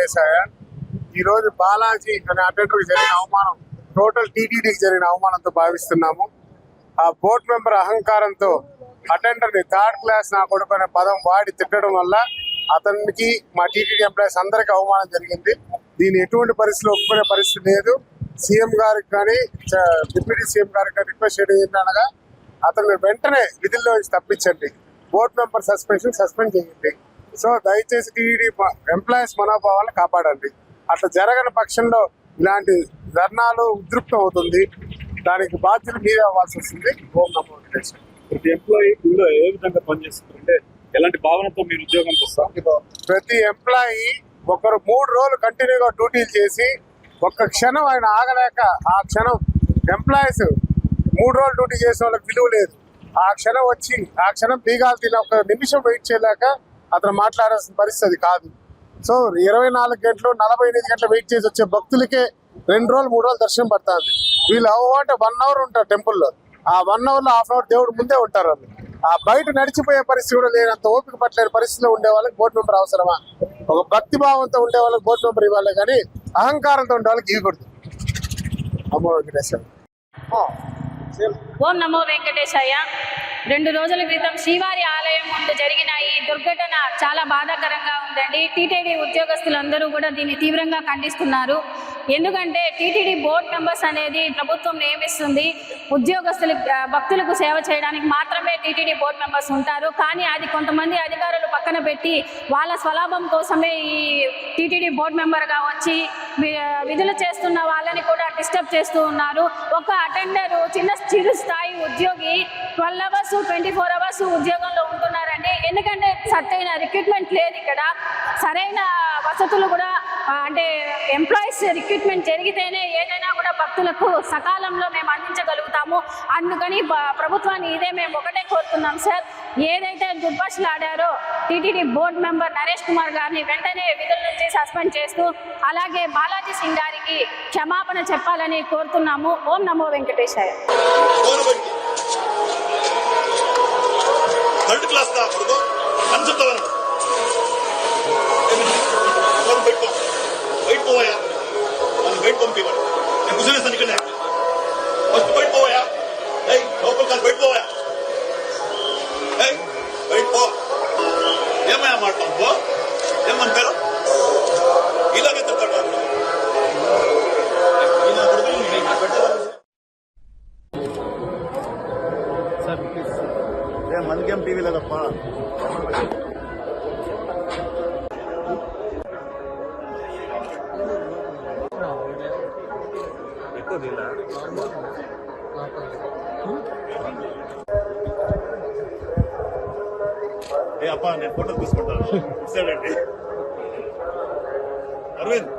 వెంకటేశాయ. ఈ రోజు బాలాజీ అనే అటెండర్కి జరిగిన అవమానం టోటల్ టీటీడీకి జరిగిన అవమానంతో భావిస్తున్నాము. ఆ బోర్డు మెంబర్ అహంకారంతో అటెండర్ ని థర్డ్ క్లాస్ నా కొడుకు అనే పదం వాడి తిట్టడం వల్ల అతనికి మా టీటీడీ ఎంప్లాయీస్ అందరికీ అవమానం జరిగింది. దీన్ని ఎటువంటి పరిస్థితుల్లో ఒప్పుకునే పరిస్థితి లేదు. సీఎం గారికి కానీ డిప్యూటీ సీఎం గారికి కానీ రిక్వెస్ట్ చేయడం ఏంటనగా అతను వెంటనే విధుల్లో తప్పించండి, బోర్డు మెంబర్ సస్పెండ్ చేయండి. సో దయచేసి టీటీడీ ఎంప్లాయీస్ మనోభావాలను కాపాడండి. అట్లా జరగని పక్షంలో ఇలాంటి ధర్నాలు ఉద్రిక్తం అవుతుంది. దానికి బాధ్యత మీరే అవ్వాల్సి వస్తుంది. ఓం నమో వెంకటేశ్వర. ప్రతి ఎంప్లాయీ ఏ విధంగా పనిచేస్తుందంటే ఎలాంటి భావనతో మీరు ఉద్యోగంకి వస్తారు? ప్రతి ఎంప్లాయీ ఒకరు 3 రోజులు కంటిన్యూగా డ్యూటీలు చేసి ఒక్క క్షణం ఆయన ఆగలేక ఆ క్షణం ఎంప్లాయీస్ 3 రోజులు డ్యూటీ చేసిన వాళ్ళకి విలువ లేదు. ఆ క్షణం వచ్చి ఆ క్షణం బీగాలు తిన ఒక నిమిషం వెయిట్ చేయలేక అతను మాట్లాడాల్సిన పరిస్థితి కాదు. సో 24 గంటలు 48 గంటలు వెయిట్ చేసి వచ్చే భక్తులకే 2 రోజులు 3 రోజులు దర్శనం పడుతుంది. వీళ్ళు అంటే 1 అవర్ ఉంటారు టెంపుల్లో. ఆ 1 అవర్లో హాఫ్ అవర్ దేవుడు ముందే ఉంటారు. వాళ్ళు ఆ బయట నడిచిపోయే పరిస్థితి కూడా లేనంత ఓపిక పట్టలేని పరిస్థితిలో ఉండే వాళ్ళకి బోర్డు మెంబర్ అవసరమా? ఒక భక్తి భావంతో ఉండే వాళ్ళకి బోర్డు మెంబర్ ఇవ్వాలి, కానీ అహంకారంతో ఉండే వాళ్ళకి ఇవ్వకూడదు. అమ్మో వెంకటేశ్వర. ఓం నమో వెంకటేశాయ. 2 రోజుల క్రితం శ్రీవారి ఆలయం ముందు జరిగిన ఈ దుర్ఘటన చాలా బాధాకరంగా ఉందండి. టీటీడీ ఉద్యోగస్తులందరూ కూడా దీన్ని తీవ్రంగా ఖండిస్తున్నారు. ఎందుకంటే టీటీడీ బోర్డు మెంబర్స్ అనేది ప్రభుత్వం నియమిస్తుంది. ఉద్యోగస్తులు భక్తులకు సేవ చేయడానికి మాత్రమే టీటీడీ బోర్డు మెంబర్స్ ఉంటారు. కానీ అది కొంతమంది అధికారులు పక్కన పెట్టి వాళ్ళ స్వలాభం కోసమే ఈ టీటీడీ బోర్డు మెంబర్గా వచ్చి విధులు చేస్తున్న వాళ్ళని కూడా డిస్టర్బ్ చేస్తూ ఉన్నారు. ఒక అటెండరు చిరు స్థాయి ఉద్యోగి 12 అవర్స్ 24 అవర్స్ ఉద్యోగంలో ఉంటున్నారండి. ఎందుకంటే సరైన రిక్రూట్మెంట్ లేదు ఇక్కడ. సరైన వసతులు కూడా అంటే ఎంప్లాయీస్ రిక్రూట్మెంట్ జరిగితేనే ఏదైనా కూడా భక్తులకు సకాలంలో మేము అందించగలుగుతాము. అందుకని ప్రభుత్వాన్ని ఇదే మేము ఒకటే కోరుతున్నాం సార్. ఏదైతే దుర్భాషలు ఆడారో TTD board member Naresh Kumar గారిని వెంటనే విధుల నుంచి సస్పెండ్ చేస్తూ అలాగే బాలాజీ సింగ్ గారికి క్షమాపణ చెప్పాలని కోరుతున్నాము. ఓం నమో వెంకటేశాయ. ఏమయ్యా మాట్లాడుకో ఏమని పేరు ఇలాగే మనకేం టీవీలో తప్ప అప్ప నేను ఫోటో తీసుకుంటాను. అరవింద్